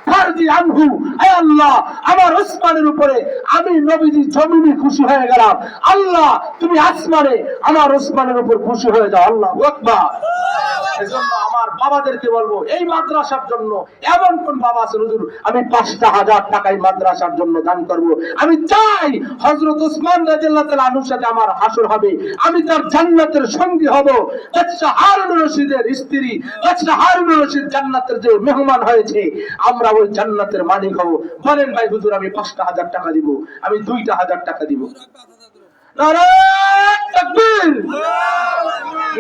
ফারজি আনহু, হে আল্লাহ আমার ওসমানের উপরে আমি নবীজি জমিনে খুশি হয়ে গেলাম, আল্লাহ তুমি আসমানে আমার ওসমানের উপর খুশি হয়ে যাও। আল্লাহু আকবার। এজন্য আমার বাবাদেরকে বলবো, এই মাদ্রাসার জন্য এমন কোন বাবা আছে হুজুর আমি 5,000 টাকা এই মাদ্রাসার জন্য দান করব, আমি চাই হযরত ওসমান রাদিয়াল্লাহু তাআলা আনহুর সাথে আমার হাসর হবে, আমি তার জান্নাতের সঙ্গী হব। বাদশা হারুন রশিদের স্ত্রী, বাদশা হারুন রশিদ জান্নাতের যে মেহমান হয়েছে, আমরা ওই জান্নাতের মালিক হব। বলেন ভাই হুজুর আমি 5,000 টাকা দিব, আমি 2,000 টাকা দিব। নারায়ে তাকবীর।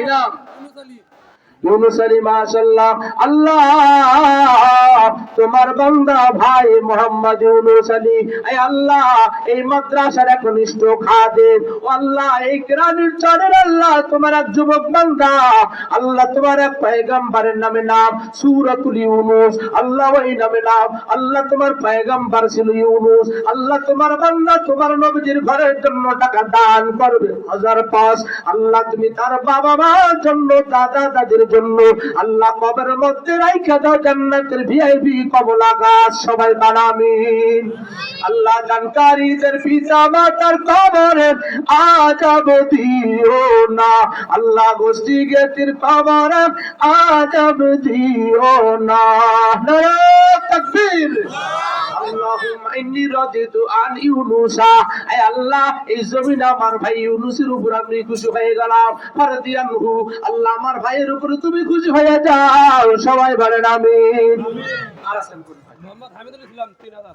ইনাম ইউনুস আলী মাশাআল্লাহ। আল্লাহ তোমার বান্দা ভাই মোহাম্মদ ইউনুস আলী, এই আল্লাহ এই মাদ্রাসার একনিষ্ঠ খাদেম, ও আল্লাহ এই গ্রামের চরের আল্লাহ তোমার এক যুবক বান্দা, আল্লাহ তোমার এক পয়গম্বরের নামে নাম সূরাতুল ইউনুস, আল্লাহ ওই নামে নাম, আল্লাহ তোমার পয়গম্বর ছিল ইউনুস, আল্লাহ তোমার বান্দা তোমার নবীজির ঘরের জন্য টাকা দান করবে 1005, আল্লাহ তুমি তার বাবা মার জন্য দাদা দাদির জন্য আল্লাহ কবরের মধ্যে রাইখা দাও জান্নাতের ভিআইপি কমলা গাছ, সবাই বলেন আমিন। আল্লাহ জানকারীদের পিতা মাতার কবরে আযাব দিও না, আল্লাহ গোষ্ঠী জ্ঞাতির কবরে আযাব দিও না। নারায়ে তাকবীর। আল্লাহুম্মা ইন্নী রাদিতু আন ইউনুসা, আয় আল্লাহ এই জমিন আমার ভাই ইউনুসের উপর আমি খুশি হয়ে গেলাম, ফারদিয়ানহু আল্লাহ আমার ভাইয়ের উপর তুমি খুশি হয়ে যাও, সবাই বলেন আমিন। আর আসেন কোন ভাই? মোহাম্মদ হামিদুল ইসলাম 3000।